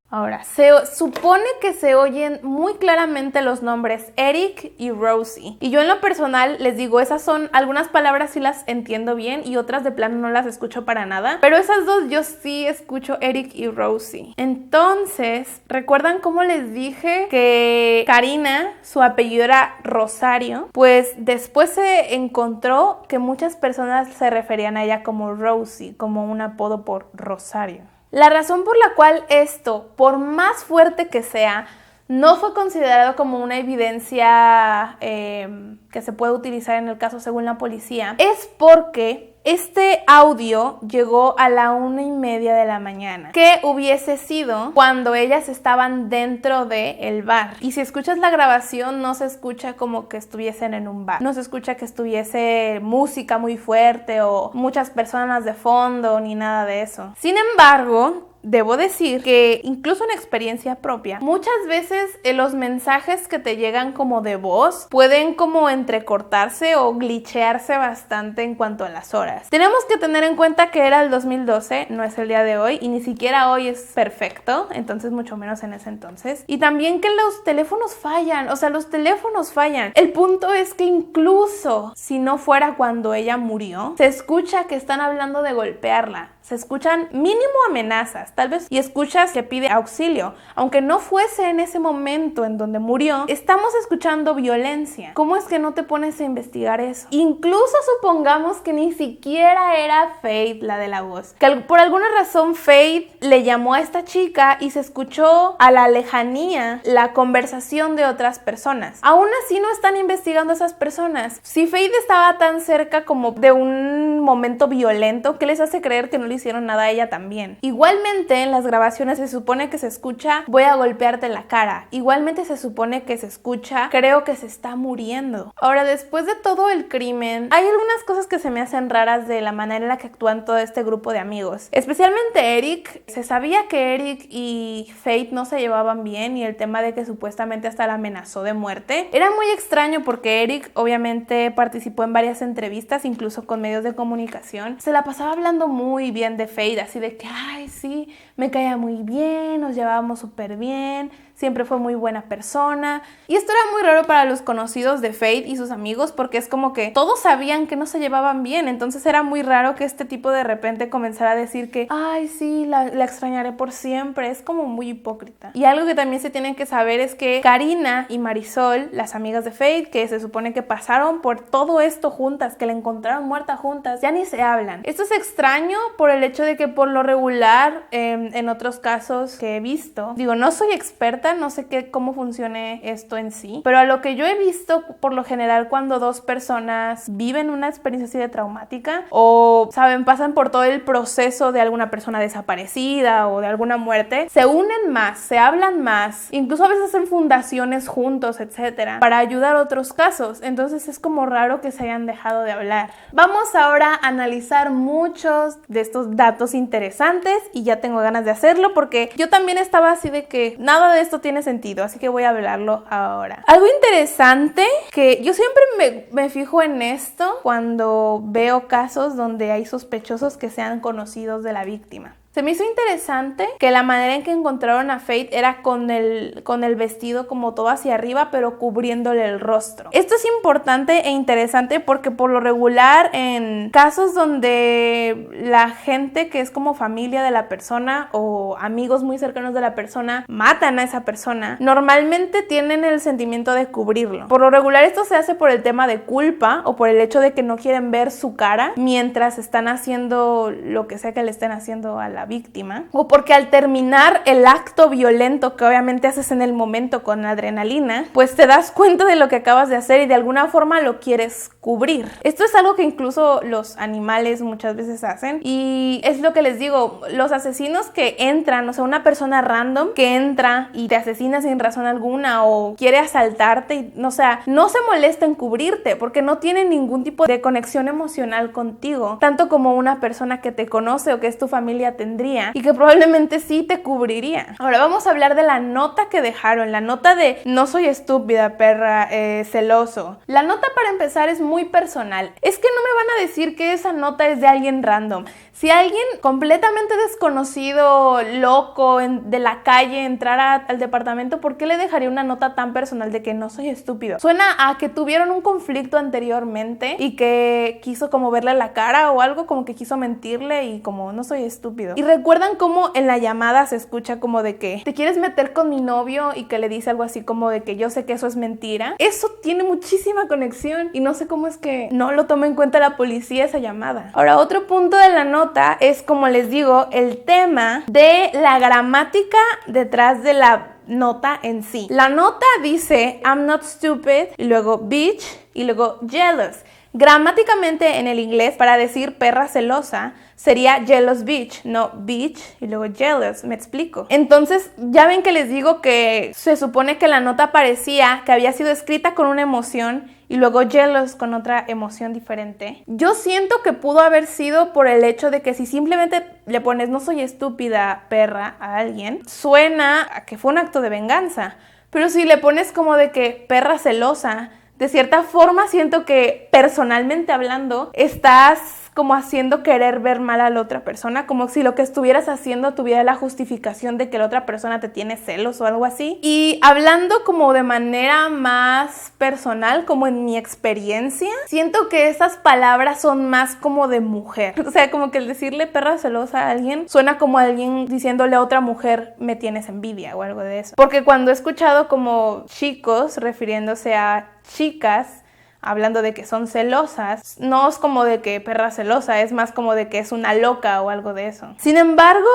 Ahora, se supone que se oyen muy claramente los nombres Eric y Rosie. Y yo en lo personal les digo, esas son algunas palabras sí las entiendo bien y otras de plano no las escucho para nada. Pero esas dos yo sí escucho Eric y Rosie. Entonces, ¿recuerdan cómo les dije que Karina, su apellido era Rosario? Pues después se encontró que muchas personas se referían a ella como Rosie, como un apodo por Rosario. La razón por la cual esto, por más fuerte que sea, no fue considerado como una evidencia que se puede utilizar en el caso según la policía, es porque este audio llegó a la 1:30 de la mañana, que hubiese sido cuando ellas estaban dentro del bar. Y si escuchas la grabación, no se escucha como que estuviesen en un bar. No se escucha que estuviese música muy fuerte o muchas personas de fondo, ni nada de eso. Sin embargo, debo decir que incluso en experiencia propia, muchas veces los mensajes que te llegan como de voz pueden como entrecortarse o glitchearse bastante en cuanto a las horas. Tenemos que tener en cuenta que era el 2012, no es el día de hoy y ni siquiera hoy es perfecto, entonces mucho menos en ese entonces. Y también que los teléfonos fallan, o sea, los teléfonos fallan. El punto es que incluso si no fuera cuando ella murió, se escucha que están hablando de golpearla. Se escuchan mínimo amenazas, tal vez, y escuchas que pide auxilio. Aunque no fuese en ese momento en donde murió, estamos escuchando violencia. ¿Cómo es que no te pones a investigar eso? Incluso supongamos que ni siquiera era Faith la de la voz. Que por alguna razón Faith le llamó a esta chica y se escuchó a la lejanía la conversación de otras personas. Aún así no están investigando a esas personas. Si Faith estaba tan cerca como de un momento violento, ¿qué les hace creer que no le hicieron nada a ella también. Igualmente en las grabaciones se supone que se escucha voy a golpearte la cara. Igualmente se supone que se escucha creo que se está muriendo. Ahora, después de todo el crimen, hay algunas cosas que se me hacen raras de la manera en la que actúan todo este grupo de amigos. Especialmente Eric. Se sabía que Eric y Faith no se llevaban bien y el tema de que supuestamente hasta la amenazó de muerte. Era muy extraño porque Eric obviamente participó en varias entrevistas, incluso con medios de comunicación. Se la pasaba hablando muy bien de Faith, así de que, ay, sí, me caía muy bien, nos llevábamos súper bien, siempre fue muy buena persona. Y esto era muy raro para los conocidos de Faith y sus amigos porque es como que todos sabían que no se llevaban bien, entonces era muy raro que este tipo de repente comenzara a decir que, ay, sí, la extrañaré por siempre. Es como muy hipócrita. Y algo que también se tiene que saber es que Karina y Marisol, las amigas de Faith, que se supone que pasaron por todo esto juntas, que la encontraron muerta juntas, ya ni se hablan. Esto es extraño por el hecho de que por lo regular, en otros casos que he visto, digo, no soy experta, no sé cómo funcione esto en sí, pero a lo que yo he visto, por lo general, cuando dos personas viven una experiencia así de traumática o, saben, pasan por todo el proceso de alguna persona desaparecida o de alguna muerte, se unen más, se hablan más, incluso a veces hacen fundaciones juntos, etcétera, para ayudar a otros casos. Entonces es como raro que se hayan dejado de hablar. Vamos ahora a analizar muchos de estos datos interesantes y ya tengo ganas de hacerlo porque yo también estaba así de que nada de esto tiene sentido, así que voy a hablarlo ahora. Algo interesante que yo siempre me fijo en esto cuando veo casos donde hay sospechosos que sean conocidos de la víctima. Se me hizo interesante que la manera en que encontraron a Faith era con el vestido como todo hacia arriba, pero cubriéndole el rostro. Esto es importante e interesante porque por lo regular en casos donde la gente que es como familia de la persona o amigos muy cercanos de la persona matan a esa persona, normalmente tienen el sentimiento de cubrirlo. Por lo regular esto se hace por el tema de culpa o por el hecho de que no quieren ver su cara mientras están haciendo lo que sea que le estén haciendo a la víctima, o porque al terminar el acto violento que obviamente haces en el momento con adrenalina, pues te das cuenta de lo que acabas de hacer y de alguna forma lo quieres cubrir. Esto es algo que incluso los animales muchas veces hacen y es lo que les digo, los asesinos que entran, o sea, una persona random que entra y te asesina sin razón alguna o quiere asaltarte y, o sea, no se molesta en cubrirte porque no tiene ningún tipo de conexión emocional contigo, tanto como una persona que te conoce o que es tu familia tendría y que probablemente sí te cubriría. Ahora vamos a hablar de la nota que dejaron, la nota de no soy estúpida, perra, celoso. La nota para empezar es muy personal. Es que no me van a decir que esa nota es de alguien random. Si alguien completamente desconocido, loco, de la calle entrara al departamento, ¿por qué le dejaría una nota tan personal de que no soy estúpido? Suena a que tuvieron un conflicto anteriormente y que quiso como verle la cara o algo, como que quiso mentirle y como no soy estúpido. Y recuerdan cómo en la llamada se escucha como de que te quieres meter con mi novio y que le dice algo así como de que yo sé que eso es mentira. Eso tiene muchísima conexión y no sé cómo es que no lo toma en cuenta la policía esa llamada. Ahora, otro punto de la nota es, como les digo, el tema de la gramática detrás de la nota en sí. La nota dice I'm not stupid y luego bitch y luego jealous. Gramáticamente en el inglés para decir perra celosa sería jealous bitch, no bitch y luego jealous, me explico. Entonces ya ven que les digo que se supone que la nota parecía que había sido escrita con una emoción y luego jealous con otra emoción diferente. Yo siento que pudo haber sido por el hecho de que si simplemente le pones no soy estúpida, perra a alguien, suena a que fue un acto de venganza. Pero si le pones como de que perra celosa, de cierta forma siento que personalmente hablando estás como haciendo querer ver mal a la otra persona, como si lo que estuvieras haciendo tuviera la justificación de que la otra persona te tiene celos o algo así. Y hablando como de manera más personal, como en mi experiencia, siento que esas palabras son más como de mujer. O sea, como que el decirle perra celosa a alguien suena como alguien diciéndole a otra mujer me tienes envidia o algo de eso. Porque cuando he escuchado como chicos refiriéndose a chicas hablando de que son celosas, no es como de que perra celosa, es más como de que es una loca o algo de eso. Sin embargo,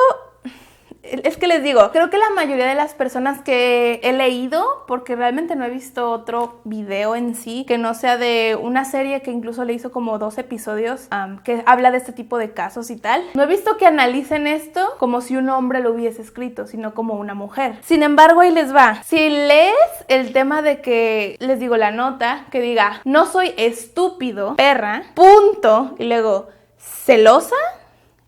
es que les digo, creo que la mayoría de las personas que he leído, porque realmente no he visto otro video en sí, que no sea de una serie que incluso le hizo como 2 episodios, que habla de este tipo de casos y tal, no he visto que analicen esto como si un hombre lo hubiese escrito, sino como una mujer. Sin embargo, ahí les va. Si lees el tema de que, les digo, la nota, que diga, no soy estúpido, perra, punto, y luego, celosa,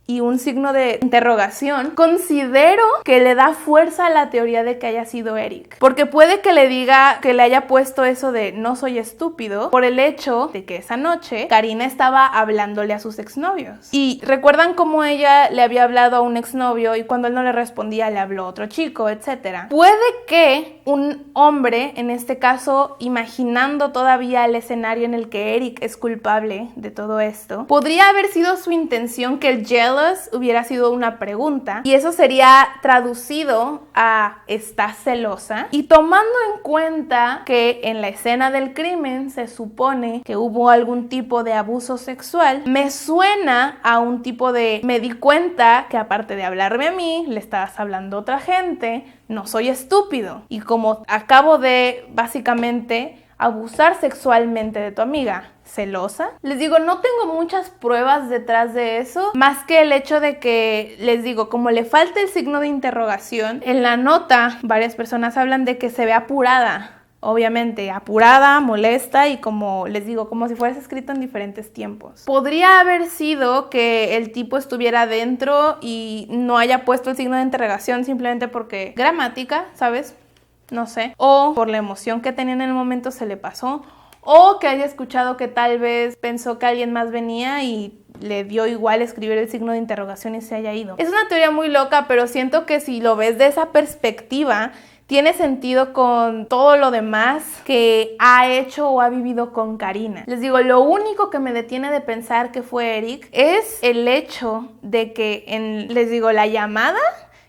y un signo de interrogación, considero que le da fuerza a la teoría de que haya sido Eric. Porque puede que le diga, que le haya puesto eso de no soy estúpido, por el hecho de que esa noche Karina estaba hablándole a sus exnovios. Y recuerdan cómo ella le había hablado a un exnovio y cuando él no le respondía le habló a otro chico, etc. Puede que un hombre, en este caso, imaginando todavía el escenario en el que Eric es culpable de todo esto, podría haber sido su intención que el jealous hubiera sido una pregunta y eso sería traducido a ¿estás celosa? Y tomando en cuenta que en la escena del crimen se supone que hubo algún tipo de abuso sexual, me suena a un tipo de me di cuenta que aparte de hablarme a mí, le estabas hablando a otra gente, no soy estúpido. Y como acabo de básicamente abusar sexualmente de tu amiga, ¿celosa? Les digo, no tengo muchas pruebas detrás de eso, más que el hecho de que, les digo, como le falta el signo de interrogación, en la nota varias personas hablan de que se ve apurada. Obviamente, apurada, molesta y como les digo, como si fuese escrito en diferentes tiempos. Podría haber sido que el tipo estuviera dentro y no haya puesto el signo de interrogación simplemente porque gramática, ¿sabes? No sé. O por la emoción que tenía en el momento se le pasó. O que haya escuchado que tal vez pensó que alguien más venía y le dio igual escribir el signo de interrogación y se haya ido. Es una teoría muy loca, pero siento que si lo ves de esa perspectiva, tiene sentido con todo lo demás que ha hecho o ha vivido con Karina. Les digo, lo único que me detiene de pensar que fue Eric es el hecho de que les digo, la llamada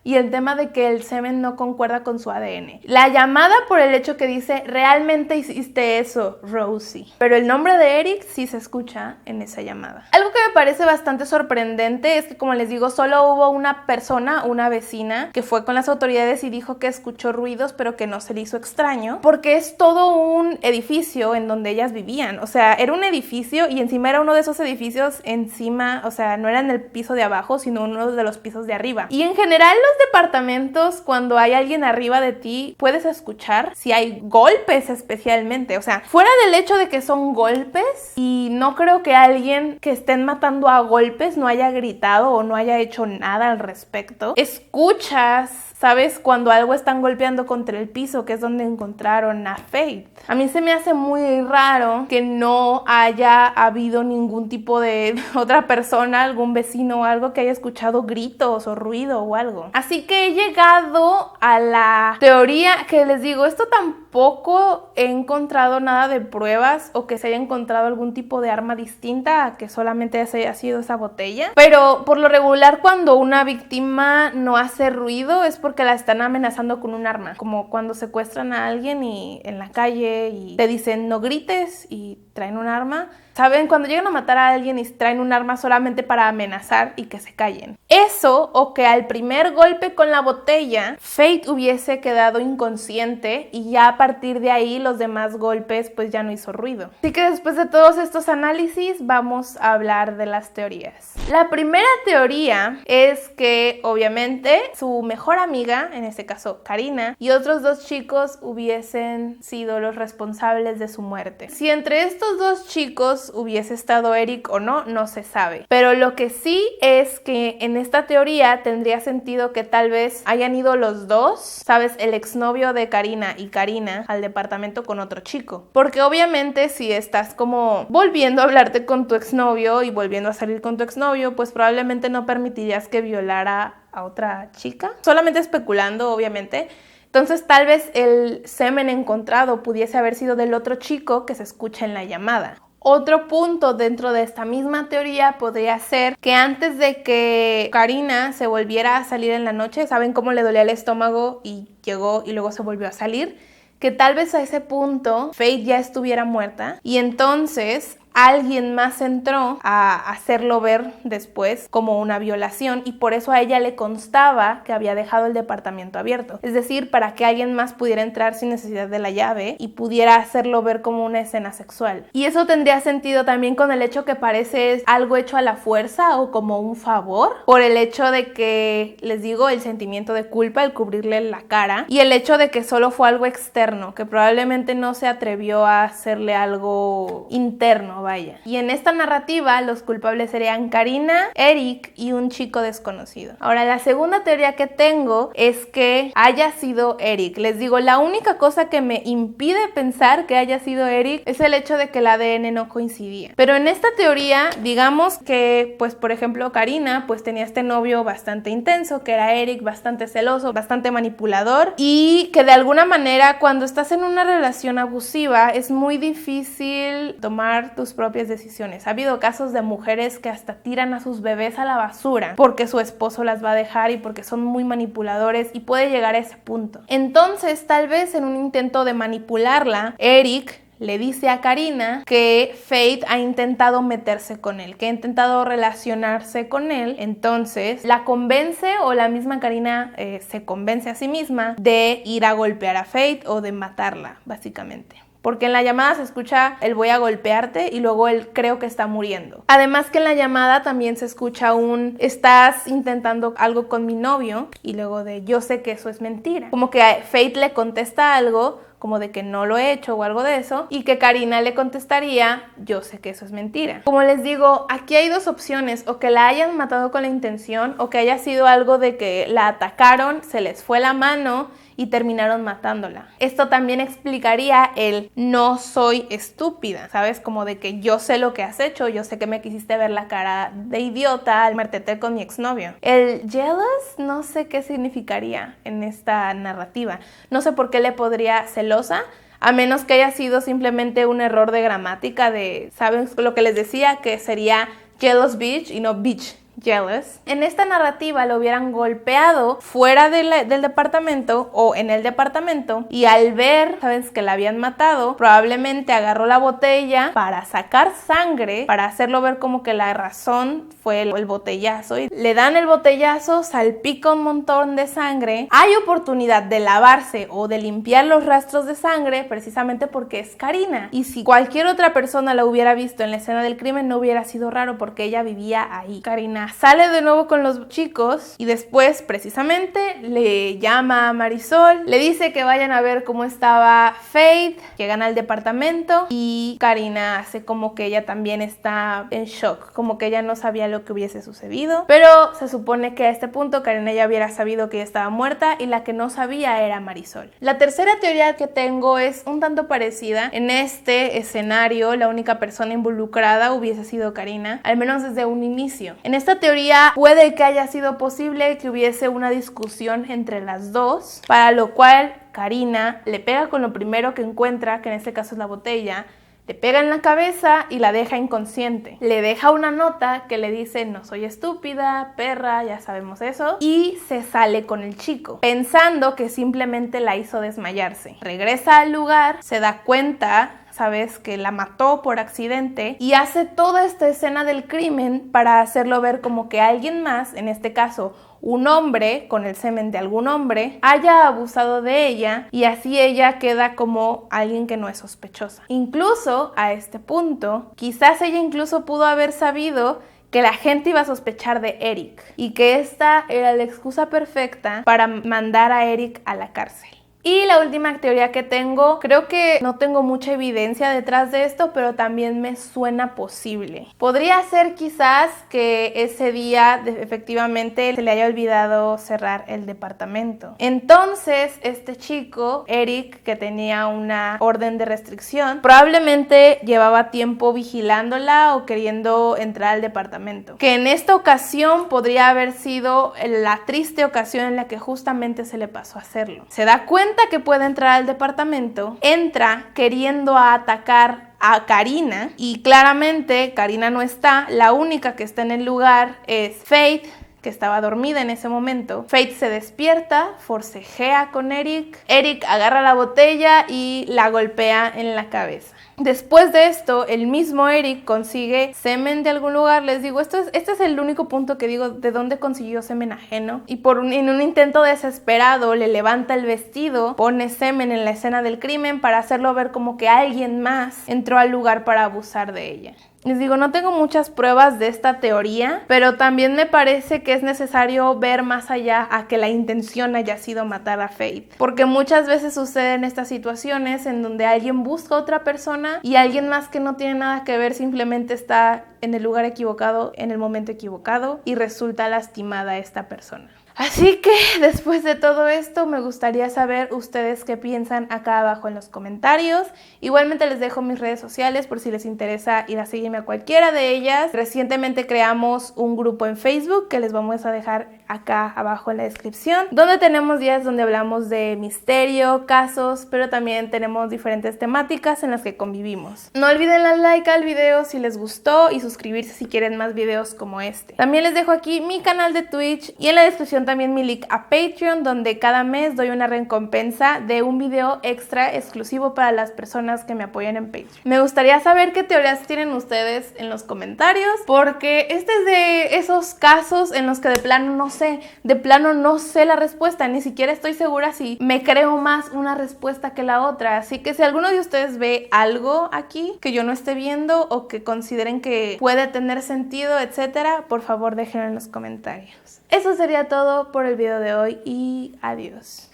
y el tema de que el semen no concuerda con su ADN. La llamada por el hecho que dice, realmente hiciste eso, Rosie. Pero el nombre de Eric sí se escucha en esa llamada. Algo que me parece bastante sorprendente es que, como les digo, solo hubo una persona, una vecina, que fue con las autoridades y dijo que escuchó ruidos, pero que no se le hizo extraño, porque es todo un edificio en donde ellas vivían. O sea, era un edificio y encima era uno de esos edificios encima, o sea, no era en el piso de abajo, sino uno de los pisos de arriba. Y en general los departamentos, cuando hay alguien arriba de ti, puedes escuchar si hay golpes especialmente. O sea, fuera del hecho de que son golpes, y no creo que alguien que estén matando a golpes no haya gritado o no haya hecho nada al respecto. Escuchas, ¿sabes? Cuando algo están golpeando contra el piso, que es donde encontraron a Faith. A mí se me hace muy raro que no haya habido ningún tipo de otra persona, algún vecino o algo que haya escuchado gritos o ruido o algo. Así que he llegado a la teoría que les digo, esto tampoco he encontrado nada de pruebas o que se haya encontrado algún tipo de arma distinta a que solamente se haya sido esa botella. Pero por lo regular, cuando una víctima no hace ruido es porque la están amenazando con un arma. Como cuando secuestran a alguien y en la calle y te dicen no grites y traen un arma. ¿Saben? Cuando llegan a matar a alguien y traen un arma solamente para amenazar y que se callen. Eso, o que al primer golpe con la botella, Faith hubiese quedado inconsciente y ya a partir de ahí los demás golpes pues ya no hizo ruido. Así que después de todos estos análisis vamos a hablar de las teorías. La primera teoría es que obviamente su mejor amiga, en este caso Karina, y otros 2 chicos hubiesen sido los responsables de su muerte. Si entre estos 2 chicos hubiese estado Eric o no, no se sabe. Pero lo que sí es que en esta teoría tendría sentido que tal vez hayan ido los 2, ¿sabes? El exnovio de Karina y Karina al departamento con otro chico. Porque obviamente si estás como volviendo a hablarte con tu exnovio y volviendo a salir con tu exnovio, pues probablemente no permitirías que violara a otra chica. Solamente especulando, obviamente. Entonces tal vez el semen encontrado pudiese haber sido del otro chico que se escucha en la llamada. Otro punto dentro de esta misma teoría podría ser que antes de que Karina se volviera a salir en la noche, ¿saben cómo le dolía el estómago y llegó y luego se volvió a salir? Que tal vez a ese punto Faith ya estuviera muerta y entonces alguien más entró a hacerlo ver después como una violación y por eso a ella le constaba que había dejado el departamento abierto. Es decir, para que alguien más pudiera entrar sin necesidad de la llave y pudiera hacerlo ver como una escena sexual. Y eso tendría sentido también con el hecho que parece algo hecho a la fuerza o como un favor, por el hecho de que, les digo, el sentimiento de culpa, el cubrirle la cara, y el hecho de que solo fue algo externo, que probablemente no se atrevió a hacerle algo interno, vaya. Y en esta narrativa los culpables serían Karina, Eric y un chico desconocido. Ahora, la segunda teoría que tengo es que haya sido Eric. Les digo, la única cosa que me impide pensar que haya sido Eric es el hecho de que el ADN no coincidía. Pero en esta teoría, digamos que, pues por ejemplo, Karina pues tenía este novio bastante intenso, que era Eric, bastante celoso, bastante manipulador, y que de alguna manera cuando estás en una relación abusiva es muy difícil tomar tus propias decisiones. Ha habido casos de mujeres que hasta tiran a sus bebés a la basura porque su esposo las va a dejar y porque son muy manipuladores, y puede llegar a ese punto. Entonces, tal vez en un intento de manipularla, Eric le dice a Karina que Faith ha intentado meterse con él, que ha intentado relacionarse con él. Entonces la convence, o la misma Karina se convence a sí misma de ir a golpear a Faith o de matarla, básicamente. Porque en la llamada se escucha el voy a golpearte y luego él creo que está muriendo. Además que en la llamada también se escucha un estás intentando algo con mi novio, y luego de yo sé que eso es mentira. Como que Faith le contesta algo como de que no lo he hecho o algo de eso, y que Karina le contestaría yo sé que eso es mentira. Como les digo, aquí hay dos opciones: o que la hayan matado con la intención, o que haya sido algo de que la atacaron, se les fue la mano y terminaron matándola. Esto también explicaría el no soy estúpida, ¿sabes? Como de que yo sé lo que has hecho, yo sé que me quisiste ver la cara de idiota al meterte con mi exnovio. El jealous no sé qué significaría en esta narrativa. No sé por qué le podría celosa, a menos que haya sido simplemente un error de gramática de, ¿saben lo que les decía? Que sería jealous bitch y no bitch jealous. En esta narrativa lo hubieran golpeado fuera del departamento o en el departamento, y al ver, sabes, que la habían matado, probablemente agarró la botella para sacar sangre, para hacerlo ver como que la razón fue el botellazo, y le dan el botellazo, salpica un montón de sangre. Hay oportunidad de lavarse o de limpiar los rastros de sangre precisamente porque es Karina, y si cualquier otra persona la hubiera visto en la escena del crimen no hubiera sido raro porque ella vivía ahí. Karina sale de nuevo con los chicos y después precisamente le llama a Marisol, le dice que vayan a ver cómo estaba Faith, llegan al departamento y Karina hace como que ella también está en shock, como que ella no sabía lo que hubiese sucedido, pero se supone que a este punto Karina ya hubiera sabido que ella estaba muerta y la que no sabía era Marisol. La tercera teoría que tengo es un tanto parecida. En este escenario la única persona involucrada hubiese sido Karina, al menos desde un inicio. En esta teoría puede que haya sido posible que hubiese una discusión entre las dos, para lo cual Karina le pega con lo primero que encuentra, que en este caso es la botella, le pega en la cabeza y la deja inconsciente. Le deja una nota que le dice no soy estúpida, perra, ya sabemos eso, y se sale con el chico, pensando que simplemente la hizo desmayarse. Regresa al lugar, se da cuenta, sabes, que la mató por accidente, y hace toda esta escena del crimen para hacerlo ver como que alguien más, en este caso un hombre con el semen de algún hombre, haya abusado de ella, y así ella queda como alguien que no es sospechosa. Incluso a este punto, quizás ella incluso pudo haber sabido que la gente iba a sospechar de Eric y que esta era la excusa perfecta para mandar a Eric a la cárcel. Y la última teoría que tengo, creo que no tengo mucha evidencia detrás de esto, pero también me suena posible. Podría ser quizás que ese día efectivamente se le haya olvidado cerrar el departamento. Entonces, este chico, Eric, que tenía una orden de restricción, probablemente llevaba tiempo vigilándola o queriendo entrar al departamento. Que en esta ocasión podría haber sido la triste ocasión en la que justamente se le pasó a hacerlo. Se da cuenta que puede entrar al departamento, entra queriendo atacar a Karina y claramente Karina no está, la única que está en el lugar es Faith, que estaba dormida en ese momento. Faith se despierta, forcejea con Eric. Eric agarra la botella y la golpea en la cabeza. Después de esto, el mismo Eric consigue semen de algún lugar. Les digo, este es el único punto que digo de dónde consiguió semen ajeno. Y en un intento desesperado le levanta el vestido, pone semen en la escena del crimen para hacerlo ver como que alguien más entró al lugar para abusar de ella. Les digo, no tengo muchas pruebas de esta teoría, pero también me parece que es necesario ver más allá a que la intención haya sido matar a Faith. Porque muchas veces suceden estas situaciones en donde alguien busca a otra persona y alguien más que no tiene nada que ver simplemente está en el lugar equivocado, en el momento equivocado y resulta lastimada esta persona. Así que después de todo esto me gustaría saber ustedes qué piensan acá abajo en los comentarios. Igualmente les dejo mis redes sociales por si les interesa ir a seguirme a cualquiera de ellas. Recientemente creamos un grupo en Facebook que les vamos a dejar acá abajo en la descripción, donde tenemos días donde hablamos de misterio, casos, pero también tenemos diferentes temáticas en las que convivimos. No olviden darle like al video si les gustó y suscribirse si quieren más videos como este. También les dejo aquí mi canal de Twitch y en la descripción también mi link a Patreon, donde cada mes doy una recompensa de un video extra exclusivo para las personas que me apoyan en Patreon. Me gustaría saber qué teorías tienen ustedes en los comentarios, porque este es de esos casos en los que de plano no sé la respuesta, ni siquiera estoy segura si me creo más una respuesta que la otra. Así que si alguno de ustedes ve algo aquí que yo no esté viendo o que consideren que puede tener sentido, etcétera, por favor déjenlo en los comentarios. Eso sería todo por el video de hoy y adiós.